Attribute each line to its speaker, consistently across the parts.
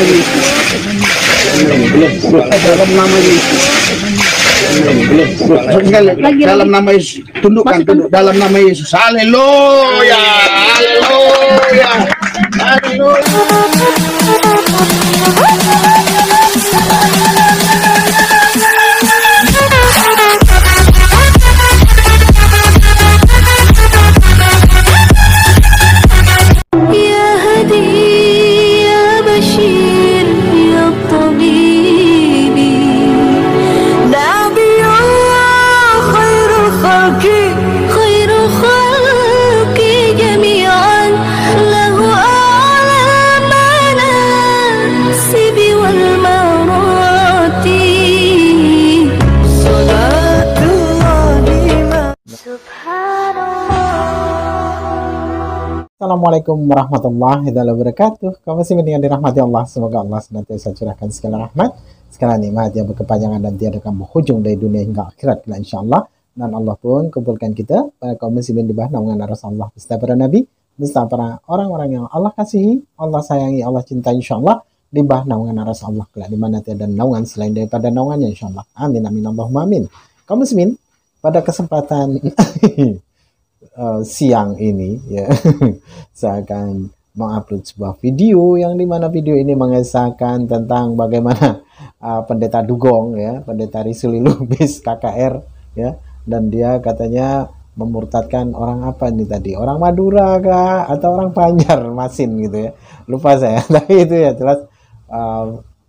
Speaker 1: Yesus. Dalam nama Yesus. Dalam nama Yesus. Tundukkan, tunduk dalam nama Yesus. Haleluya. Haleluya. Haleluya.
Speaker 2: Assalamualaikum warahmatullahi wabarakatuh. Kaum muslimin yang dirahmati Allah, semoga Allah senantiasa curahkan segala rahmat, segala nikmat yang berkepanjangan dan tiada berhujung dari dunia hingga akhirat kelak insyaallah. Dan Allah pun kumpulkan kita para kaum muslimin di bawah naungan Rasulullah beserta para nabi, beserta para orang-orang yang Allah kasihi, Allah sayangi, Allah cintai insyaallah di bawah naungan Rasulullah kelak di mana tiada naungan selain daripada naungannya insyaallah. Amin amin Allahumma amin. Kaum muslimin, pada kesempatan siang ini ya saya akan mengupload sebuah video yang dimana video ini mengesahkan tentang bagaimana pendeta Dugong ya, pendeta Risuli Lubis KKR ya, dan dia katanya memurtadkan orang apa ini tadi, orang Madura kah atau orang Banjarmasin gitu ya, lupa saya tapi itu ya jelas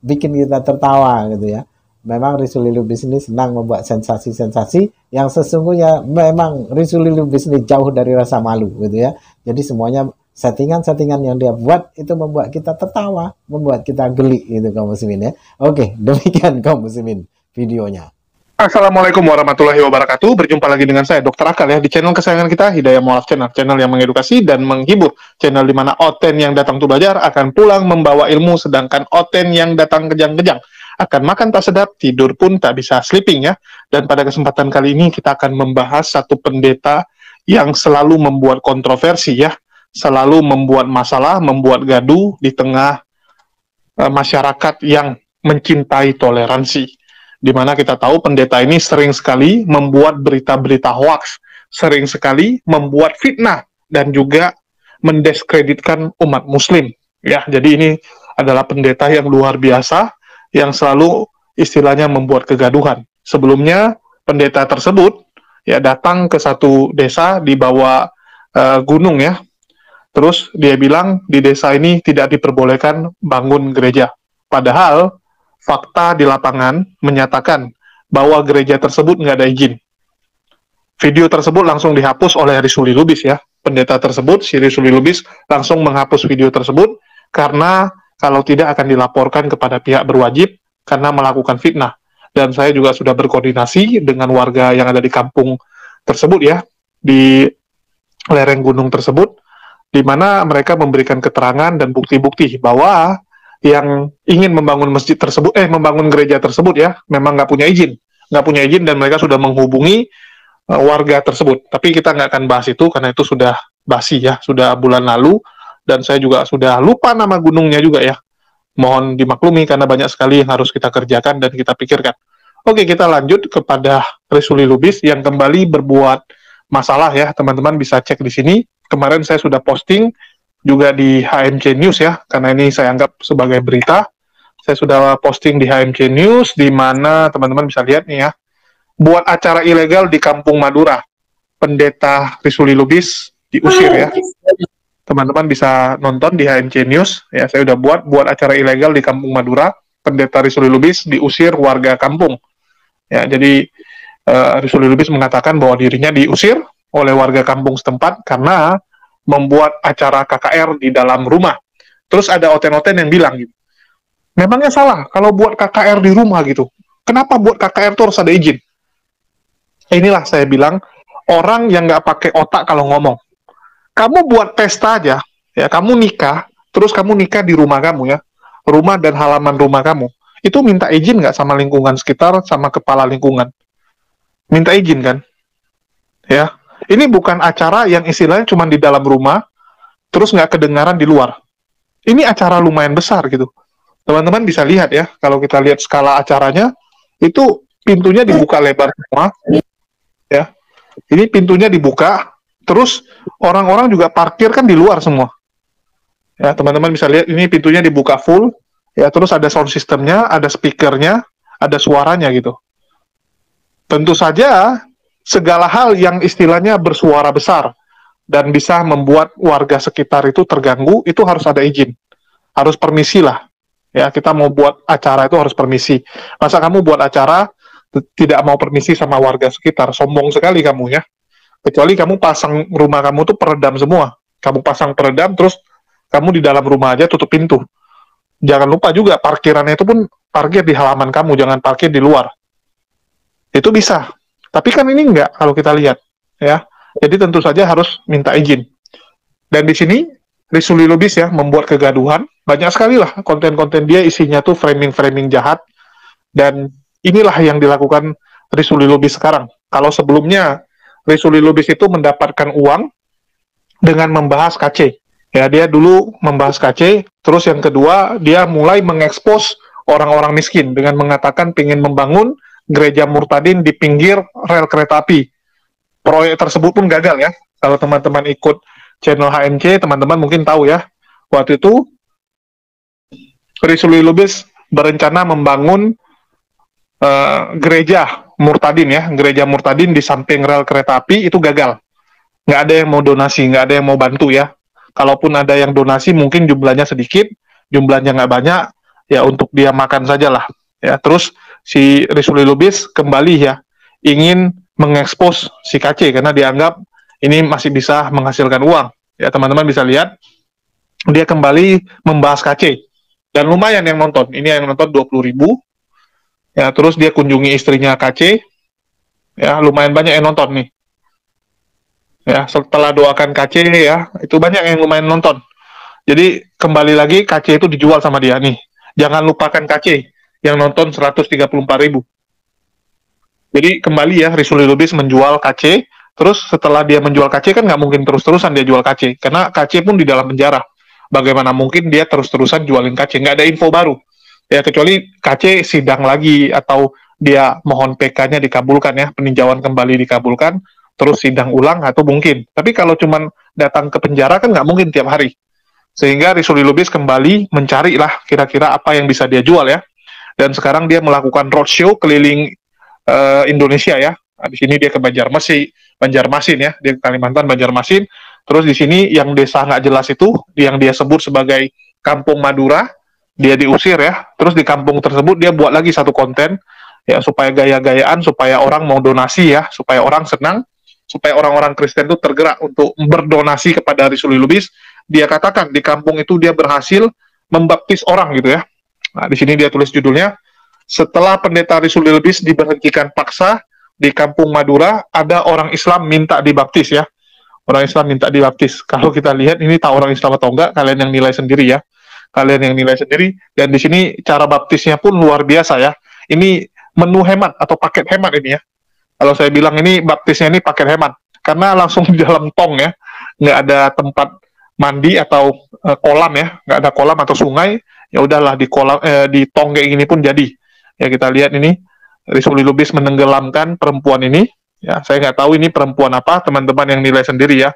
Speaker 2: bikin kita tertawa gitu ya. Memang Risuli Lubis ini senang membuat sensasi-sensasi yang sesungguhnya memang Risuli Lubis ini jauh dari rasa malu gitu ya. Jadi semuanya settingan-settingan yang dia buat itu membuat kita tertawa, membuat kita geli gitu kaum muslimin ya. Oke, demikian kaum muslimin videonya.
Speaker 3: Assalamualaikum warahmatullahi wabarakatuh. Berjumpa lagi dengan saya Dr. Akal ya di channel kesayangan kita Hidayah Mualaf Channel, channel yang mengedukasi dan menghibur, channel di mana Oten yang datang tuh belajar akan pulang membawa ilmu, sedangkan Oten yang datang kejang-kejang akan makan tak sedap, tidur pun tak bisa sleeping ya. Dan pada kesempatan kali ini kita akan membahas satu pendeta yang selalu membuat kontroversi ya, selalu membuat masalah, membuat gaduh di tengah masyarakat yang mencintai toleransi. Di mana kita tahu pendeta ini sering sekali membuat berita-berita hoax, sering sekali membuat fitnah dan juga mendiskreditkan umat muslim ya. Jadi ini adalah pendeta yang luar biasa yang selalu istilahnya membuat kegaduhan. Sebelumnya pendeta tersebut ya datang ke satu desa di bawah gunung ya. Terus dia bilang di desa ini tidak diperbolehkan bangun gereja. Padahal fakta di lapangan menyatakan bahwa gereja tersebut nggak ada izin. Video tersebut langsung dihapus oleh Risuli Lubis ya. Pendeta tersebut, si Risuli Lubis, langsung menghapus video tersebut karena kalau tidak akan dilaporkan kepada pihak berwajib karena melakukan fitnah. Dan saya juga sudah berkoordinasi dengan warga yang ada di kampung tersebut ya, di lereng gunung tersebut, di mana mereka memberikan keterangan dan bukti-bukti bahwa yang ingin membangun masjid tersebut, membangun gereja tersebut ya, memang nggak punya izin. Nggak punya izin dan mereka sudah menghubungi warga tersebut. Tapi kita nggak akan bahas itu karena itu sudah basi ya, sudah bulan lalu. Dan saya juga sudah lupa nama gunungnya juga ya. Mohon dimaklumi karena banyak sekali yang harus kita kerjakan dan kita pikirkan. Oke, kita lanjut kepada Risuli Lubis yang kembali berbuat masalah ya. Teman-teman bisa cek di sini. Kemarin saya sudah posting juga di HMC News ya, karena ini saya anggap sebagai berita. Saya sudah posting di HMC News, di mana teman-teman bisa lihat nih ya. Buat acara ilegal di Kampung Madura. Pendeta Risuli Lubis diusir ya. Teman-teman bisa nonton di HMC News ya, saya udah buat acara ilegal di Kampung Madura, pendeta Risuli Lubis diusir warga kampung ya. Jadi Risuli Lubis mengatakan bahwa dirinya diusir oleh warga kampung setempat karena membuat acara KKR di dalam rumah. Terus ada oten-oten yang bilang gitu, memangnya salah kalau buat KKR di rumah gitu, kenapa buat KKR itu harus ada izin? Inilah saya bilang, orang yang nggak pakai otak kalau ngomong. Kamu buat pesta aja, ya kamu nikah, terus kamu nikah di rumah kamu ya, rumah dan halaman rumah kamu, itu minta izin nggak sama lingkungan sekitar, sama kepala lingkungan? Minta izin kan? Ya, ini bukan acara yang istilahnya cuma di dalam rumah, terus nggak kedengaran di luar. Ini acara lumayan besar gitu. Teman-teman bisa lihat ya, kalau kita lihat skala acaranya, itu pintunya dibuka lebar semua, ya. Ini pintunya dibuka, terus orang-orang juga parkir kan di luar semua. Ya, teman-teman bisa lihat ini pintunya dibuka full, ya, terus ada sound systemnya, ada speakernya, ada suaranya gitu. Tentu saja segala hal yang istilahnya bersuara besar dan bisa membuat warga sekitar itu terganggu, itu harus ada izin, harus permisi lah. Ya, kita mau buat acara itu harus permisi. Masa kamu buat acara tidak mau permisi sama warga sekitar? Sombong sekali kamu ya. Kecuali kamu pasang rumah kamu tuh peredam semua. Kamu pasang peredam, terus kamu di dalam rumah aja tutup pintu. Jangan lupa juga parkirannya itu pun parkir di halaman kamu, jangan parkir di luar. Itu bisa. Tapi kan ini enggak kalau kita lihat, ya. Jadi tentu saja harus minta izin. Dan di sini Rizuli Lubis ya membuat kegaduhan. Banyak sekali lah konten-konten dia isinya tuh framing-framing jahat. Dan inilah yang dilakukan Rizuli Lubis sekarang. Kalau sebelumnya Rizuli Lubis itu mendapatkan uang dengan membahas KC. Ya, dia dulu membahas KC. Terus yang kedua, dia mulai mengekspos orang-orang miskin dengan mengatakan ingin membangun gereja Murtadin di pinggir rel kereta api. Proyek tersebut pun gagal ya. Kalau teman-teman ikut channel HMC, teman-teman mungkin tahu ya. Waktu itu Rizuli Lubis berencana membangun gereja Murtadin ya. Gereja Murtadin di samping rel kereta api itu gagal. Nggak ada yang mau donasi, nggak ada yang mau bantu ya. Kalaupun ada yang donasi mungkin jumlahnya sedikit, jumlahnya nggak banyak, ya untuk dia makan saja lah. Ya, terus si Rizuli Lubis kembali ya, ingin mengekspos si KC karena dianggap ini masih bisa menghasilkan uang. Ya, teman-teman bisa lihat, dia kembali membahas KC. Dan lumayan yang nonton, ini yang nonton 20.000. Ya, terus dia kunjungi istrinya KC. Ya, lumayan banyak yang nonton nih. Ya, setelah doakan KC ya, itu banyak yang lumayan nonton. Jadi kembali lagi KC itu dijual sama dia nih. Jangan lupakan KC yang nonton 134.000. Jadi kembali ya, Rizuli Lubis menjual KC. Terus setelah dia menjual KC kan nggak mungkin terus-terusan dia jual KC, karena KC pun di dalam penjara. Bagaimana mungkin dia terus-terusan jualin KC? Nggak ada info baru. Ya, kecuali KC sidang lagi atau dia mohon PK-nya dikabulkan ya, peninjauan kembali dikabulkan, terus sidang ulang atau mungkin. Tapi kalau cuman datang ke penjara kan nggak mungkin tiap hari. Sehingga Rizuli Lubis kembali mencari lah kira-kira apa yang bisa dia jual ya. Dan sekarang dia melakukan roadshow keliling Indonesia ya. Nah, di sini dia ke Banjarmasin ya, dia ke Kalimantan, Banjarmasin. Terus di sini yang desa nggak jelas itu, yang dia sebut sebagai Kampung Madura, dia diusir ya. Terus di kampung tersebut dia buat lagi satu konten ya, supaya gaya-gayaan, supaya orang mau donasi ya, supaya orang senang, supaya orang-orang Kristen itu tergerak untuk berdonasi kepada Rizuli Lubis. Dia katakan di kampung itu dia berhasil membaptis orang gitu ya. Nah, di sini dia tulis judulnya, setelah pendeta Rizuli Lubis diberhentikan paksa di Kampung Madura, ada orang Islam minta dibaptis ya. Orang Islam minta dibaptis. Kalau kita lihat ini tahu orang Islam atau enggak, kalian yang nilai sendiri ya. Kalian yang nilai sendiri. Dan di sini cara baptisnya pun luar biasa ya. Ini menu hemat atau paket hemat ini ya. Kalau saya bilang ini baptisnya ini paket hemat, karena langsung di dalam tong ya, nggak ada tempat mandi atau kolam ya, nggak ada kolam atau sungai, ya udahlah di kolam di tong kayak gini pun jadi. Ya, kita lihat ini Rizuli Lubis menenggelamkan perempuan ini. Ya, saya nggak tahu ini perempuan apa, teman-teman yang nilai sendiri ya.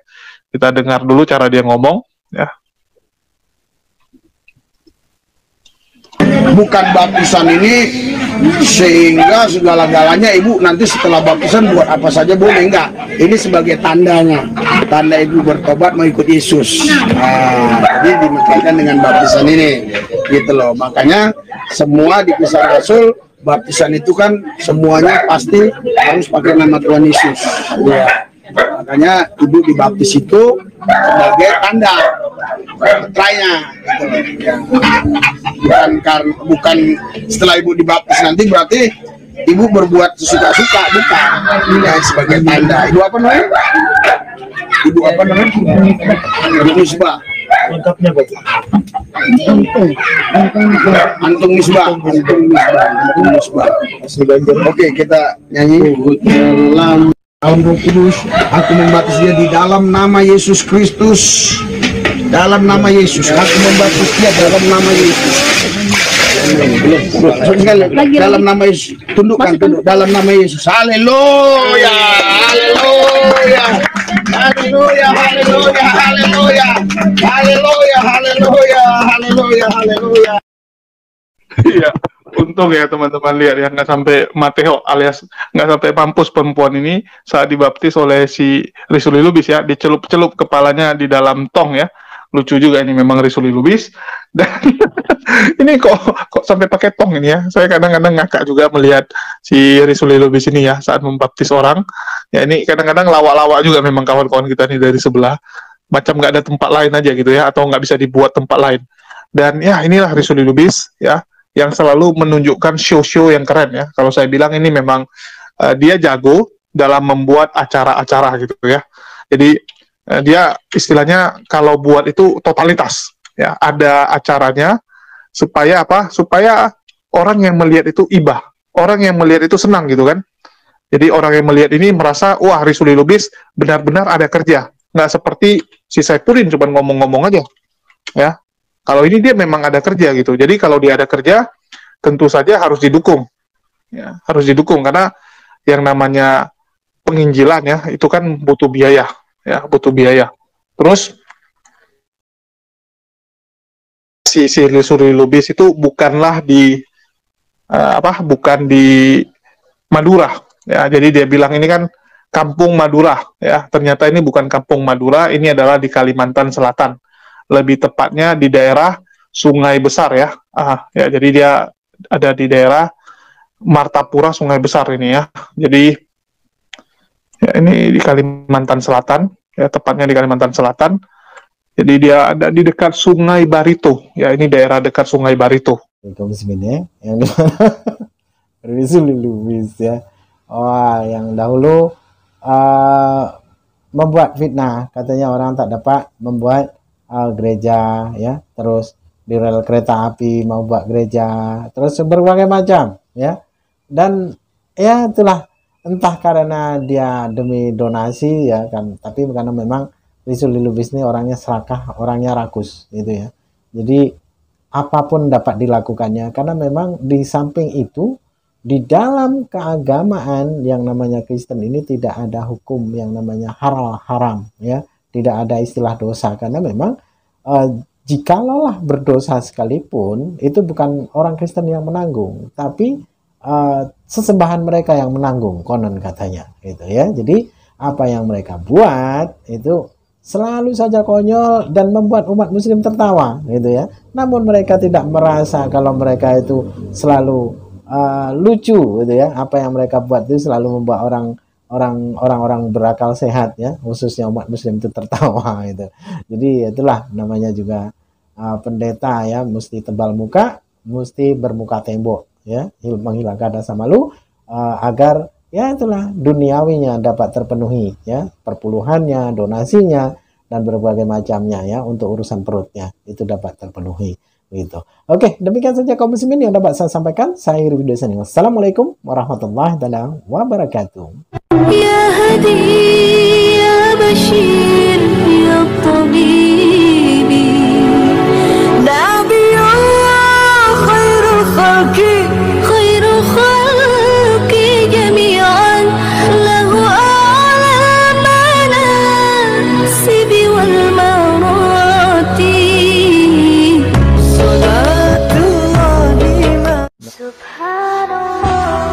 Speaker 3: Kita dengar dulu cara dia ngomong ya.
Speaker 1: Bukan baptisan ini sehingga segala-galanya ibu nanti setelah baptisan buat apa saja boleh, enggak. Ini sebagai tandanya, tanda ibu bertobat mau ikut Yesus. Nah, jadi dimaksudkan dengan baptisan ini gitu loh. Makanya semua di Kisah Rasul baptisan itu kan semuanya pasti harus pakai nama Tuhan Yesus ya. Makanya ibu dibaptis itu sebagai tanda lainnya gitu ya. Bukan setelah ibu dibaptis nanti berarti ibu berbuat sesuka-suka, bukan. Ya, sebagai tanda. Ibu apa namanya? Ibu apa namanya? Ibu Misbah. Lengkapnya Bapak. Antung Misbah. Oke, kita nyanyi. Dalam Roh Kudus, aku membaptis dia di dalam nama Yesus Kristus. Dalam nama Yesus, aku membaptis dia dalam nama Yesus. Sekali dalam nama Yesus, tundukkan, tunduk dalam nama Yesus. Haleluya, haleluya, haleluya, haleluya, haleluya, haleluya, haleluya, haleluya, haleluya.
Speaker 3: Iya, untung ya teman-teman lihat ya, nggak sampai Mateo alias nggak sampai mampus perempuan ini saat dibaptis oleh si Risuli Lubis ya, dicelup-celup kepalanya di dalam tong ya. Lucu juga ini memang Risuli Lubis. Dan ini kok sampai pakai tong ini ya. Saya kadang-kadang ngakak juga melihat si Risuli Lubis ini ya saat membaptis orang. Ya ini kadang-kadang lawak-lawak juga memang kawan-kawan kita nih dari sebelah. Macam nggak ada tempat lain aja gitu ya, atau nggak bisa dibuat tempat lain. Dan ya inilah Risuli Lubis ya, yang selalu menunjukkan show-show yang keren ya. Kalau saya bilang ini memang dia jago dalam membuat acara-acara gitu ya. Jadi dia istilahnya kalau buat itu totalitas ya, ada acaranya supaya apa? Supaya orang yang melihat itu ibah, orang yang melihat itu senang gitu kan. Jadi orang yang melihat ini merasa wah Risuli Lubis benar-benar ada kerja, nggak seperti si Saipudin cuma ngomong-ngomong aja ya. Kalau ini dia memang ada kerja gitu. Jadi kalau dia ada kerja, tentu saja harus didukung. Ya, harus didukung karena yang namanya penginjilan ya, itu kan butuh biaya, ya, butuh biaya. Terus si Risuli Lubis itu bukanlah di bukan di Madura, ya. Jadi dia bilang ini kan Kampung Madura, ya. Ternyata ini bukan Kampung Madura, ini adalah di Kalimantan Selatan. Lebih tepatnya di daerah Sungai Besar ya. Ya jadi dia ada di daerah Martapura Sungai Besar ini ya. Jadi ya ini di Kalimantan Selatan, ya tepatnya di Kalimantan Selatan. Jadi dia ada di dekat Sungai Barito. Ya ini daerah dekat Sungai Barito.
Speaker 2: Kaum muslimin ya, yang Risuli Lubis ya. Wah, yang dahulu membuat fitnah, katanya orang tak dapat membuat gereja ya, terus di rel kereta api mau buat gereja, terus berbagai macam ya. Dan ya itulah, entah karena dia demi donasi ya kan, tapi karena memang Risuli Lubis ini orangnya serakah, orangnya rakus gitu ya. Jadi apapun dapat dilakukannya, karena memang di samping itu di dalam keagamaan yang namanya Kristen ini tidak ada hukum yang namanya halal haram ya. Tidak ada istilah dosa, karena memang jikalau berdosa sekalipun itu bukan orang Kristen yang menanggung, tapi sesembahan mereka yang menanggung konon katanya gitu ya. Jadi apa yang mereka buat itu selalu saja konyol dan membuat umat muslim tertawa gitu ya. Namun mereka tidak merasa kalau mereka itu selalu lucu gitu ya. Apa yang mereka buat itu selalu membuat orang-orang berakal sehat ya, khususnya umat muslim itu tertawa gitu. Jadi itulah namanya juga pendeta ya, mesti tebal muka, mesti bermuka tembok ya, menghilangkan rasa malu agar ya itulah duniawinya dapat terpenuhi ya, perpuluhannya, donasinya dan berbagai macamnya ya, untuk urusan perutnya itu dapat terpenuhi gitu. Oke, demikian saja kaum muslimin yang dapat saya sampaikan. Saya akhiri video ini. Wassalamualaikum warahmatullahi wabarakatuh.
Speaker 4: يا هدي يا بشير يا طبيبي نبي الله خير الخلق خير الخلق جميعا له أعلى المناصب والمراتب صلاة الله سبحان الله